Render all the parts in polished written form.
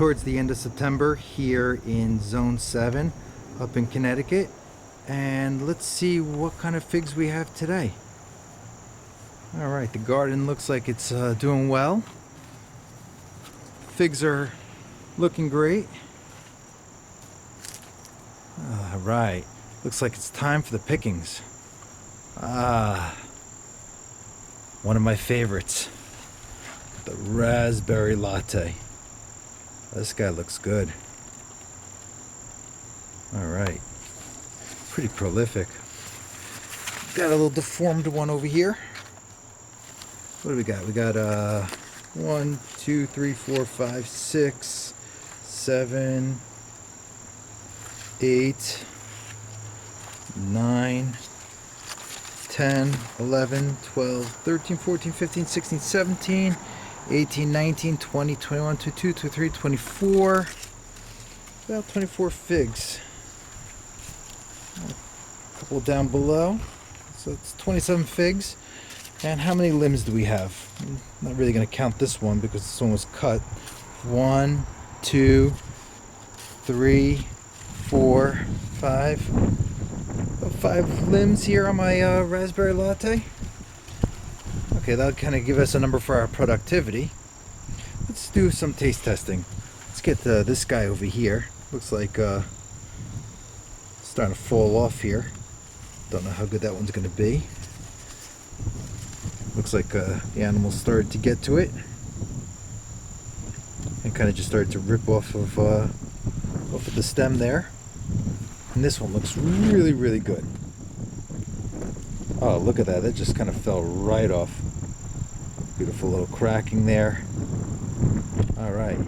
towards the end of September here in Zone 7 up in Connecticut, and let's see what kind of figs we have today. Alright, the garden looks like it's doing well. Figs are looking great. Alright, looks like it's time for the pickings. One of my favorites, the Raspberry Latte. This guy looks good. Alright, pretty prolific. Got a little deformed one over here. What do we got? We got 1, 2, 3, 4, 5, 6, 7, 8, 9, 10, 11, 12, 13, 14, 15, 16, 17, 18, 19, 20, 21, 22, 23, 24. About 24 figs. A couple down below. So it's 27 figs. And how many limbs do we have? I'm not really going to count this one because this one was cut. 1, 2, 3, 4, 5. About 5 limbs here on my Raspberry Latte. Okay, that'll kind of give us a number for our productivity. Let's do some taste testing. Let's get this guy over here. Looks like starting to fall off here. Don't know how good that one's going to be. Looks like the animal started to get to it and kind of just started to rip off of the stem there. And this one looks really, really good. Oh, look at that. That just kind of fell right off. Beautiful little cracking there. All right.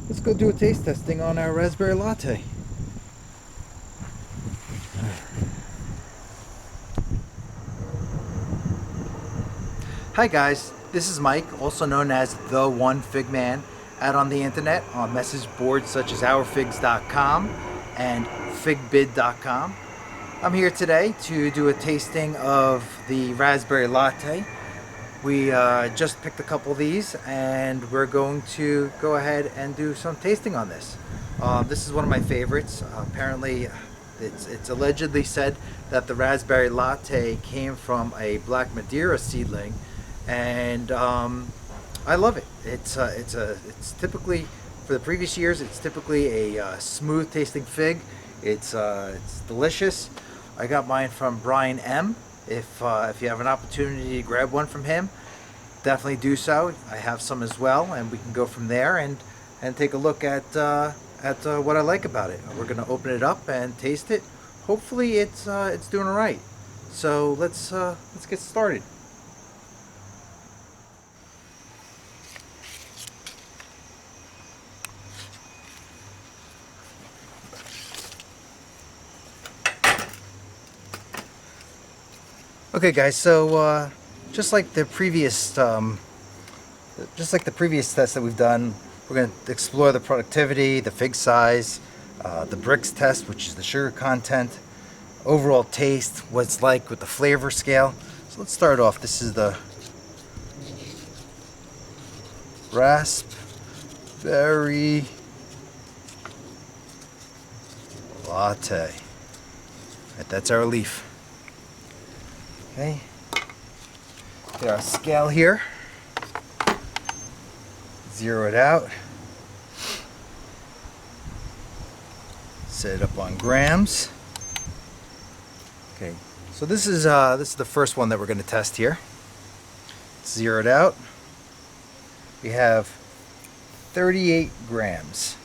Let's go do a taste testing on our Raspberry Latte. Hi guys, this is Mike, also known as the One Fig Man, out on the internet on message boards such as ourfigs.com and figbid.com. I'm here today to do a tasting of the Raspberry Latte. We just picked a couple of these and we're going to go ahead and do some tasting on this. This is one of my favorites. Apparently it's allegedly said that the Raspberry Latte came from a Black Madeira seedling, and I love it. It's typically, for the previous years, it's typically a smooth tasting fig. It's delicious. I got mine from Brian M. If you have an opportunity to grab one from him, definitely do so. I have some as well, and we can go from there and take a look at what I like about it. We're gonna open it up and taste it. Hopefully, it's doing all right. So let's get started. Okay guys, so just like the previous test that we've done, we're going to explore the productivity, the fig size, the Brix Test, which is the sugar content, overall taste, what it's like with the flavor scale. So let's start off. This is the Raspberry Latte. Right, that's our leaf. Okay, get our scale here, zero it out, set it up on grams. Okay, so this is the first one that we're going to test here. Zero it out. We have 38 grams.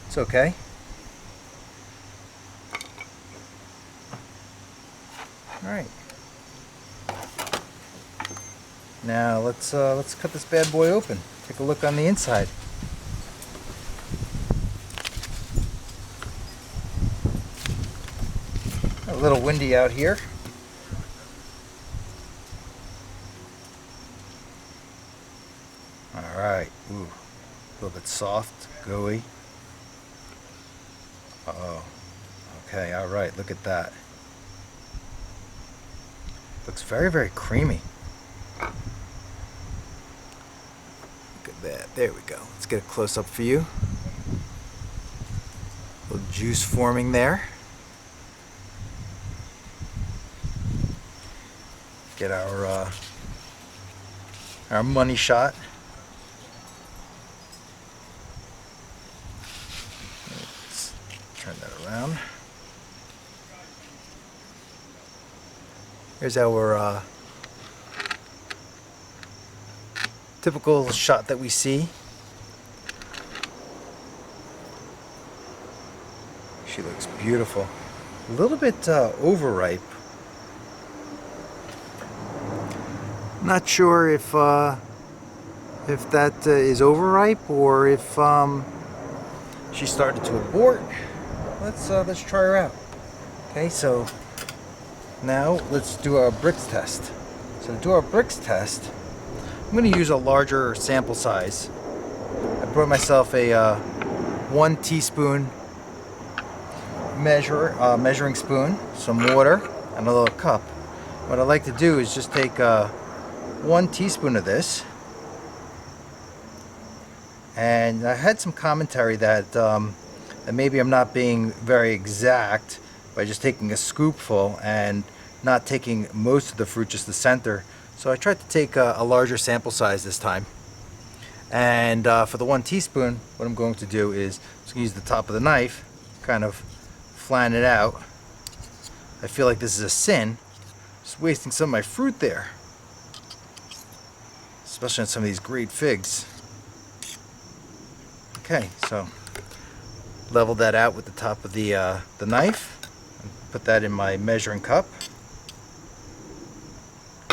It's okay. All right. Now let's cut this bad boy open. Take a look on the inside. A little windy out here. All right. Ooh, a little bit soft, gooey. Oh. Okay. All right. Look at that. Looks very, very creamy. Look at that. There we go. Let's get a close-up for you. A little juice forming there. Get our money shot. Let's turn that around. Here's our typical shot that we see. She looks beautiful. A little bit overripe. Not sure if that is overripe or if she started to abort. Let's try her out. Okay, so now let's do our Brix test. So to do our Brix test, I'm going to use a larger sample size. I brought myself a 1 teaspoon measuring spoon, some water, and a little cup. What I like to do is just take 1 teaspoon of this, and I had some commentary that that maybe I'm not being very exact by just taking a scoopful and not taking most of the fruit, just the center. So I tried to take a larger sample size this time. And for the 1 teaspoon, what I'm going to do is just use the top of the knife, kind of flatten it out. I feel like this is a sin, just wasting some of my fruit there, especially on some of these great figs. Okay, so level that out with the top of the knife, and put that in my measuring cup.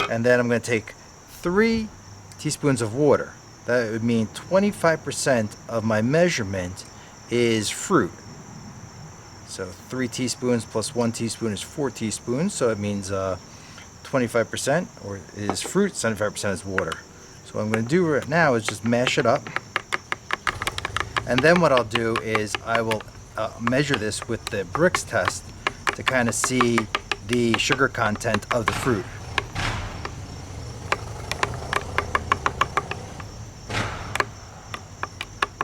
And then I'm going to take 3 teaspoons of water. That would mean 25% of my measurement is fruit. So 3 teaspoons plus 1 teaspoon is 4 teaspoons. So it means 25% or is fruit, 75% is water. So what I'm going to do right now is just mash it up. And then what I'll do is I will measure this with the Brix test to kind of see the sugar content of the fruit.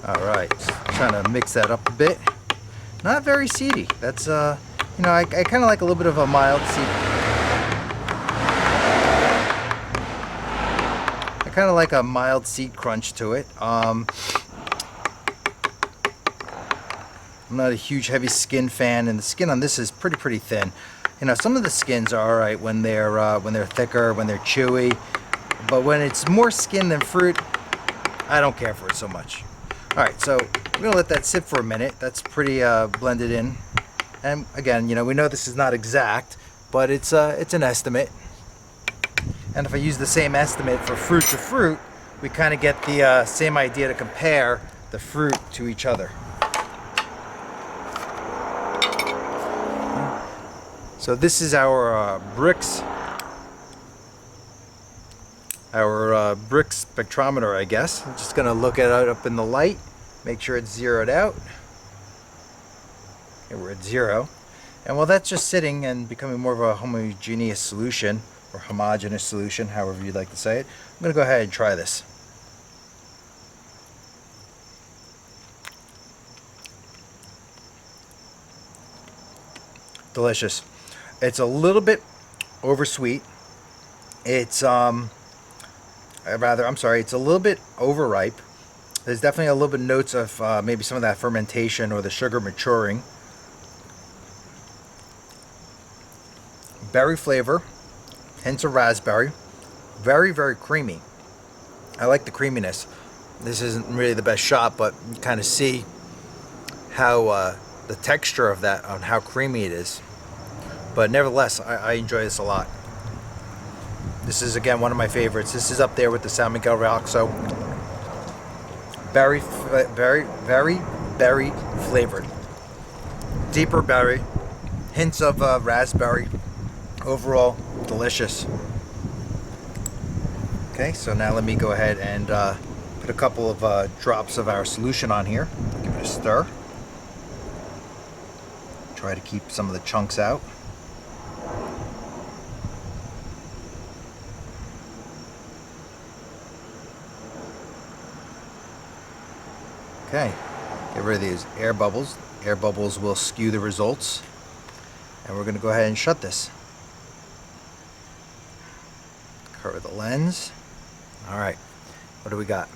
Alright, trying to mix that up a bit. Not very seedy. That's, you know, I kind of like a little bit of a mild seed. I kind of like a mild seed crunch to it. I'm not a huge heavy skin fan, and the skin on this is pretty thin. You know, some of the skins are alright when they're thicker, when they're chewy, but when it's more skin than fruit, I don't care for it so much. Alright, so we're going to let that sit for a minute. That's pretty blended in. And again, you know, we know this is not exact, but it's an estimate. And if I use the same estimate for fruit to fruit, we kind of get the same idea to compare the fruit to each other. So this is our Brix spectrometer, I guess. I'm just going to look at it up in the light, make sure it's zeroed out. Okay, we're at 0. And while that's just sitting and becoming more of a homogeneous solution, or homogeneous solution, however you'd like to say it, I'm going to go ahead and try this. Delicious. It's a little bit oversweet. It's it's a little bit overripe. There's definitely a little bit notes of maybe some of that fermentation or the sugar maturing. Berry flavor, hints of raspberry. Very creamy. I like the creaminess. This isn't really the best shot, but you kind of see how the texture of that, on how creamy it is. But nevertheless, I enjoy this a lot. This is, again, one of my favorites. This is up there with the San Miguel Roxo. Very flavored. Deeper berry. Hints of raspberry. Overall, delicious. Okay, so now let me go ahead and put a couple of drops of our solution on here. Give it a stir. Try to keep some of the chunks out. Okay, get rid of these air bubbles. Air bubbles will skew the results. And we're going to go ahead and shut this. Cover the lens. Alright, what do we got?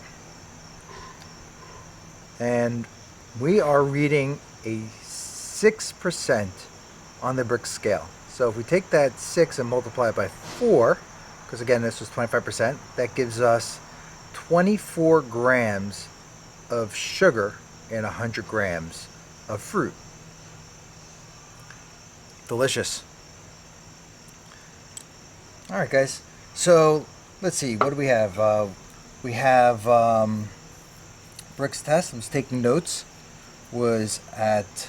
And we are reading a 6% on the Brix scale. So if we take that 6 and multiply it by 4, because again this was 25%, that gives us 24 grams of sugar in 100 grams of fruit. Delicious. Alright guys, so let's see, what do we have? We have Brix Test, I was taking notes, was at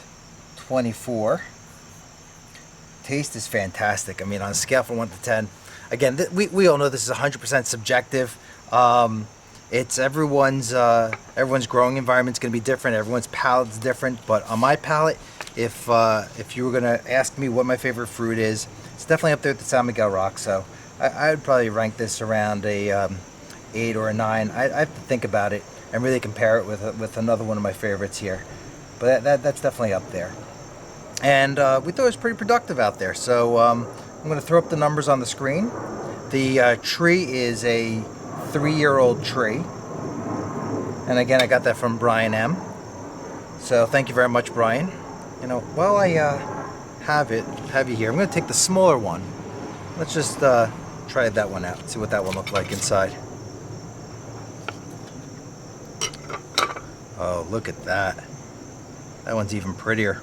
24. Taste is fantastic. I mean, on a scale from 1 to 10, again, we all know this is 100% subjective. It's everyone's growing environment's going to be different. Everyone's palate's different. But on my palate, if you were going to ask me what my favorite fruit is, it's definitely up there with the San Miguel Rock. So I would probably rank this around a 8 or a 9. I have to think about it and really compare it with another one of my favorites here. But that's definitely up there. And we thought it was pretty productive out there. So I'm going to throw up the numbers on the screen. The tree is a 3-year-old tree. And again, I got that from Brian M. So thank you very much, Brian. You know, while I have you here, I'm going to take the smaller one. Let's just try that one out, see what that one looked like inside. Oh, look at that. That one's even prettier.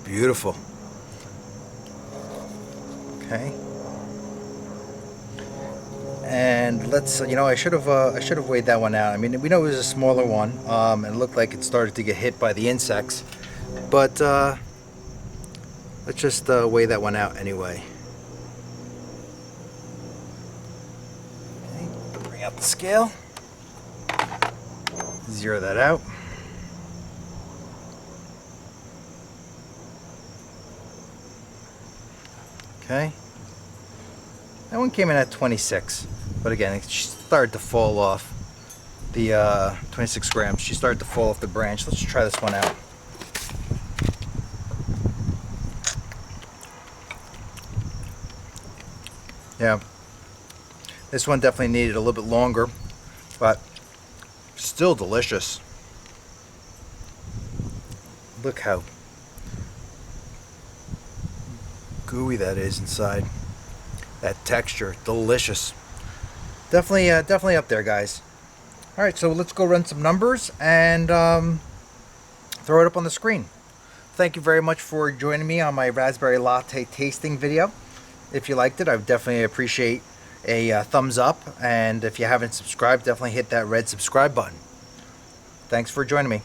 Beautiful. Okay. And let's, you know, I should have weighed that one out. I mean, we know it was a smaller one, and it looked like it started to get hit by the insects. But let's just weigh that one out anyway. Okay, bring out the scale. Zero that out. Okay. That one came in at 26, but again, it started to fall off the 26 grams. She started to fall off the branch. Let's try this one out. Yeah, this one definitely needed a little bit longer, but still delicious. Look how gooey that is inside. That texture, delicious. Definitely up there, guys. All right, so let's go run some numbers and throw it up on the screen. Thank you very much for joining me on my Raspberry Latte tasting video. If you liked it, I would definitely appreciate a thumbs up. And if you haven't subscribed, definitely hit that red subscribe button. Thanks for joining me.